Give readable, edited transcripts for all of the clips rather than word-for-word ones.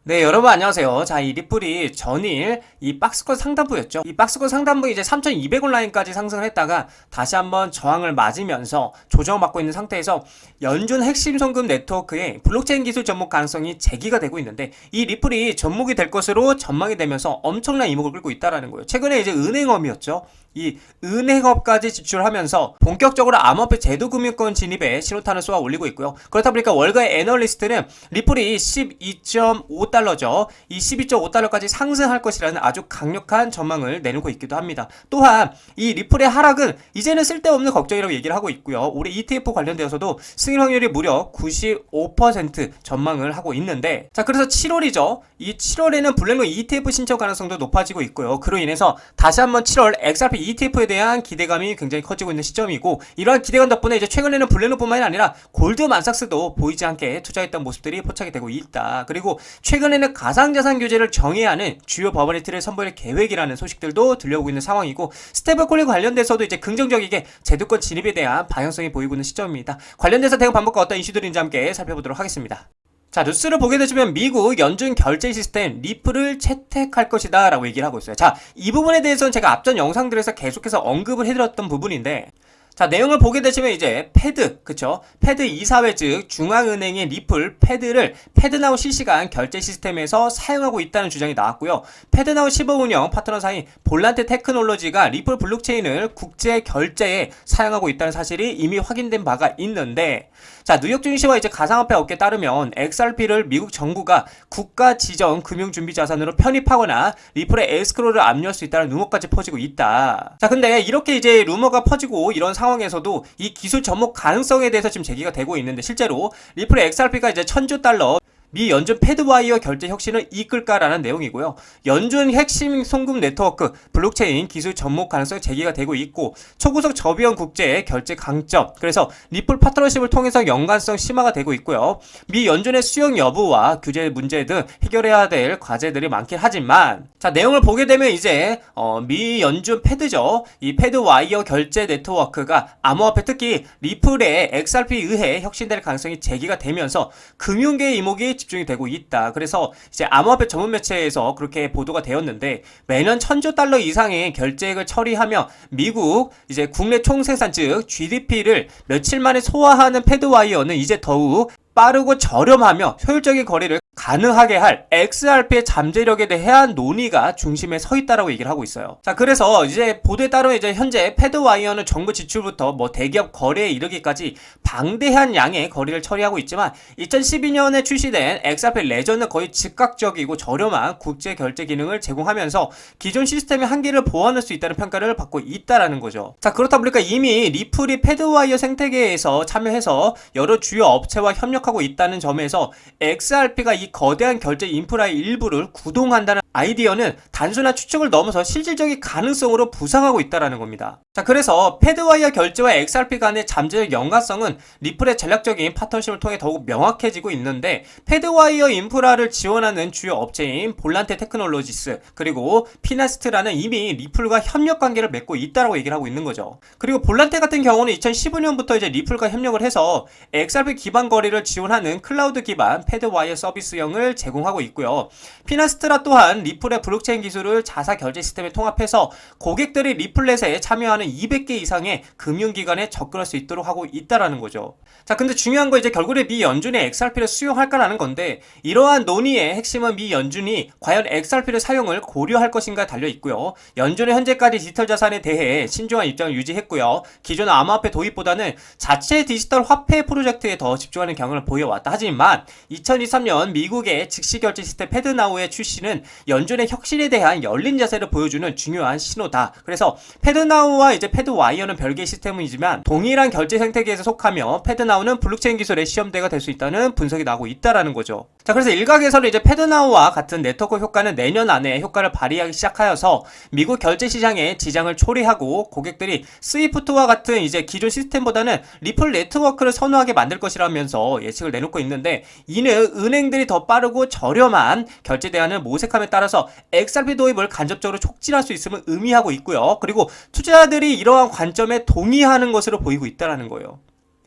네, 여러분 안녕하세요. 자, 이 리플이 전일 이 박스권 상단부였죠. 이 박스권 상단부 이제 3,200원 라인까지 상승을 했다가 다시 한번 저항을 맞으면서 조정을 받고 있는 상태에서 연준 핵심 송금 네트워크의 블록체인 기술 접목 가능성이 제기가 되고 있는데, 이 리플이 접목이 될 것으로 전망이 되면서 엄청난 이목을 끌고 있다라는 거예요. 최근에 이제 은행업이었죠. 이 은행업까지 진출하면서 본격적으로 암호화폐 제도금융권 진입에 신호탄을 쏘아 올리고 있고요. 그렇다 보니까 월가의 애널리스트는 리플이 12.5달러죠. 이 12.5달러까지 상승할 것이라는 아주 강력한 전망을 내놓고 있기도 합니다. 또한 이 리플의 하락은 이제는 쓸데없는 걱정이라고 얘기를 하고 있고요. 올해 ETF 관련되어서도 승인 확률이 무려 95% 전망을 하고 있는데, 자, 그래서 7월이죠. 이 7월에는 블랙록 ETF 신청 가능성도 높아지고 있고요. 그로 인해서 다시 한번 7월 XRP ETF에 대한 기대감이 굉장히 커지고 있는 시점이고, 이러한 기대감 덕분에 이제 최근에는 블랙록뿐만이 아니라 골드만삭스도 보이지 않게 투자했던 모습들이 포착이 되고 있다. 그리고 최근에는 가상자산 규제를 정해야 하는 주요 법안의 틀을 선보일 계획이라는 소식들도 들려오고 있는 상황이고, 스테이블코인 관련돼서도 이제 긍정적이게 제도권 진입에 대한 방향성이 보이고 있는 시점입니다. 관련돼서 대응 방법과 어떤 이슈들인지 함께 살펴보도록 하겠습니다. 자, 뉴스를 보게 되시면 미국 연준 결제 시스템 리플을 채택할 것이다 라고 얘기를 하고 있어요. 자, 이 부분에 대해서는 제가 앞전 영상들에서 계속해서 언급을 해드렸던 부분인데, 자, 내용을 보게 되시면 이제 패드, 그쵸? 패드 이사회 즉 중앙은행의 리플 패드를 패드나우 실시간 결제 시스템에서 사용하고 있다는 주장이 나왔고요. 패드나우 15 운영 파트너사인 볼란테 테크놀로지가 리플 블록체인을 국제 결제에 사용하고 있다는 사실이 이미 확인된 바가 있는데, 자, 뉴욕 증시와 이제 가상화폐 업계에 따르면 XRP를 미국 정부가 국가 지정 금융준비 자산으로 편입하거나 리플의 에스크로를 압류할 수 있다는 루머까지 퍼지고 있다. 자, 근데 이렇게 이제 루머가 퍼지고 이런 상황에서도 이 기술 접목 가능성에 대해서 지금 제기가 되고 있는데, 실제로 리플의 XRP가 이제 1,000조 달러 미 연준 패드와이어 결제 혁신을 이끌까라는 내용이고요. 연준 핵심 송금 네트워크 블록체인 기술 접목 가능성이 제기가 되고 있고, 초고속 저비용 국제 결제 강점, 그래서 리플 파트너십을 통해서 연관성 심화가 되고 있고요. 미 연준의 수용 여부와 규제 문제 등 해결해야 될 과제들이 많긴 하지만, 자, 내용을 보게 되면 이제 미 연준 패드죠. 이 패드와이어 결제 네트워크가 암호화폐 특히 리플의 XRP에 의해 혁신될 가능성이 제기가 되면서 금융계의 이목이 집중이 되고 있다. 그래서 이제 암호화폐 전문 매체에서 그렇게 보도가 되었는데, 매년 1,000조 달러 이상의 결제액을 처리하며 미국 이제 국내 총생산 즉 GDP를 며칠 만에 소화하는 패드와이어는 이제 더욱 빠르고 저렴하며 효율적인 거래를 가능하게 할 XRP의 잠재력에 대한 논의가 중심에 서 있다라고 얘기를 하고 있어요. 자, 그래서 이제 보도에 따르면 이제 현재 패드와이어는 정부 지출부터 대기업 거래에 이르기까지 방대한 양의 거래를 처리하고 있지만, 2012년에 출시된 XRP 레전은 거의 즉각적이고 저렴한 국제 결제 기능을 제공하면서 기존 시스템의 한계를 보완할 수 있다는 평가를 받고 있다라는 거죠. 자, 그렇다 보니까 이미 리플이 패드와이어 생태계에서 참여해서 여러 주요 업체와 협력하고 있다는 점에서 XRP가 이 거대한 결제 인프라의 일부를 구동한다는 아이디어는 단순한 추측을 넘어서 실질적인 가능성으로 부상하고 있다는 겁니다. 자, 그래서 패드와이어 결제와 XRP 간의 잠재적 연관성은 리플의 전략적인 파트너십을 통해 더욱 명확해지고 있는데, 패드와이어 인프라를 지원하는 주요 업체인 볼란테 테크놀로지스 그리고 피나스트라는 이미 리플과 협력 관계를 맺고 있다고 얘기를 하고 있는 거죠. 그리고 볼란테 같은 경우는 2015년부터 이제 리플과 협력을 해서 XRP 기반 거래를 지원하는 클라우드 기반 패드와이어 서비스형을 제공하고 있고요. 피나스트라 또한 리플의 블록체인 기술을 자사 결제 시스템에 통합해서 고객들이 리플렛에 참여하는 200개 이상의 금융기관에 접근할 수 있도록 하고 있다라는 거죠. 자, 근데 중요한 거 이제 결국에 미 연준이 XRP를 수용할까라는 건데, 이러한 논의의 핵심은 미 연준이 과연 XRP를 사용을 고려할 것인가 달려 있고요. 연준은 현재까지 디지털 자산에 대해 신중한 입장을 유지했고요. 기존 암호화폐 도입보다는 자체 디지털 화폐 프로젝트에 더 집중하는 경향을 보여왔다. 하지만 2023년 미국의 즉시 결제 시스템 패드나우의 출시는 연준의 혁신에 대한 열린 자세를 보여주는 중요한 신호다. 그래서 패드나우와 이제 패드와이어는 별개의 시스템이지만 동일한 결제 생태계에서 속하며 패드나우는 블록체인 기술의 시험대가 될 수 있다는 분석이 나오고 있다라는 거죠. 자, 그래서 일각에서는 이제 패드나우와 같은 네트워크 효과는 내년 안에 효과를 발휘하기 시작하여서 미국 결제 시장에 지장을 초래하고 고객들이 스위프트와 같은 이제 기존 시스템보다는 리플 네트워크를 선호하게 만들 것이라면서 예측을 내놓고 있는데, 이는 은행들이 더 빠르고 저렴한 결제 대안을 모색함에 따라서 XRP 도입을 간접적으로 촉진할 수 있음을 의미하고 있고요. 그리고 투자자들이 이러한 관점에 동의하는 것으로 보이고 있다는 거예요.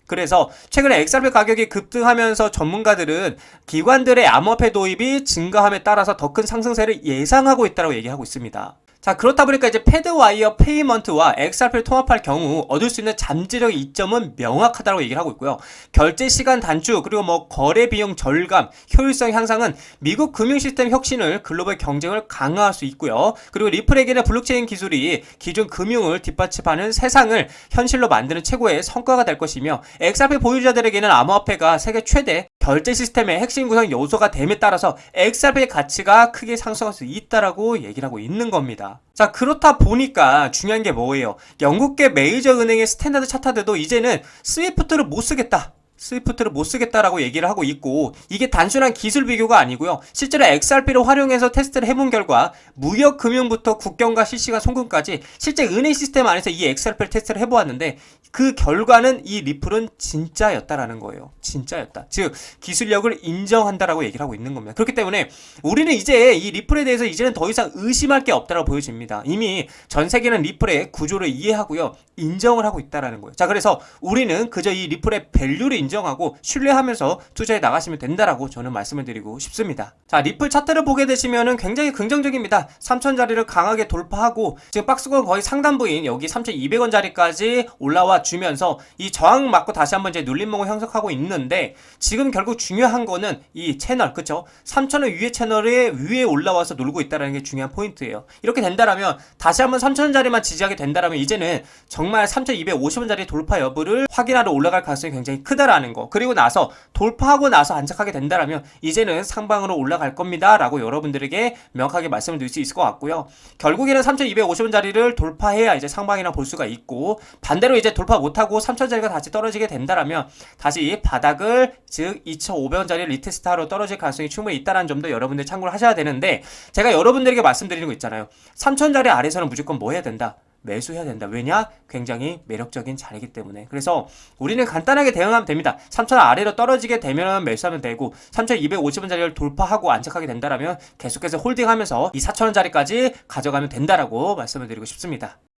그래서 최근에 XRP 가격이 급등하면서 전문가들은 기관들의 암호화폐 도입이 증가함에 따라서 더 큰 상승세를 예상하고 있다고 얘기하고 있습니다. 자, 그렇다 보니까 이제 패드와이어 페이먼트와 XRP를 통합할 경우 얻을 수 있는 잠재적 이점은 명확하다고 얘기를 하고 있고요. 결제 시간 단축, 그리고 뭐 거래 비용 절감, 효율성 향상은 미국 금융 시스템 혁신을 글로벌 경쟁을 강화할 수 있고요. 그리고 리플에게는 블록체인 기술이 기존 금융을 뒷받침하는 세상을 현실로 만드는 최고의 성과가 될 것이며, XRP 보유자들에게는 암호화폐가 세계 최대 결제 시스템의 핵심 구성 요소가 됨에 따라서 XRP의 가치가 크게 상승할 수 있다라고 얘기를 하고 있는 겁니다. 자, 그렇다 보니까 중요한 게 뭐예요? 영국계 메이저 은행의 스탠다드 차타드도 이제는 스위프트를 못 쓰겠다라고 얘기를 하고 있고, 이게 단순한 기술 비교가 아니고요. 실제로 XRP를 활용해서 테스트를 해본 결과 무역 금융부터 국경과 실시간 송금까지 실제 은행 시스템 안에서 이 XRP를 테스트를 해보았는데 그 결과는 이 리플은 진짜였다라는 거예요. 진짜였다. 즉 기술력을 인정한다라고 얘기를 하고 있는 겁니다. 그렇기 때문에 우리는 이제 이 리플에 대해서 이제는 더 이상 의심할 게 없다라고 보여집니다. 이미 전 세계는 리플의 구조를 이해하고요. 인정을 하고 있다라는 거예요. 자, 그래서 우리는 그저 이 리플의 밸류를 인정하고 신뢰하면서 투자해 나가시면 된다라고 저는 말씀을 드리고 싶습니다. 자, 리플 차트를 보게 되시면은 굉장히 긍정적입니다. 3,000자리를 강하게 돌파하고 지금 박스권 거의 상단부인 여기 3,200원자리까지 올라와 주면서 이 저항 맞고 다시 한번 이제 눌림목을 형성하고 있는데, 지금 결국 중요한 거는 이 채널, 그쵸? 3,000원 위에 채널에 위에 올라와서 놀고 있다는 게 중요한 포인트예요. 이렇게 된다라면 다시 한번 3,000원자리만 지지하게 된다라면 이제는 정말 3,250원자리 돌파 여부를 확인하러 올라갈 가능성이 굉장히 크다라는 거. 그리고 나서 돌파하고 나서 안착하게 된다라면 이제는 상방으로 올라갈 겁니다 라고 여러분들에게 명확하게 말씀을 드릴 수 있을 것 같고요. 결국에는 3,250원자리를 돌파해야 이제 상방이라 볼 수가 있고, 반대로 이제 돌파 못하고 3,000원자리가 다시 떨어지게 된다라면 다시 바닥을, 즉 2,500원짜리 리테스트하러 떨어질 가능성이 충분히 있다는 점도 여러분들 참고를 하셔야 되는데, 제가 여러분들에게 말씀드리는 거 있잖아요. 3,000원짜리 아래서는 무조건 뭐 해야 된다? 매수해야 된다. 왜냐? 굉장히 매력적인 자리이기 때문에. 그래서 우리는 간단하게 대응하면 됩니다. 3,000원 아래로 떨어지게 되면 매수하면 되고, 3,250원짜리를 돌파하고 안착하게 된다라면 계속해서 홀딩하면서 이 4,000원짜리까지 가져가면 된다라고 말씀을 드리고 싶습니다.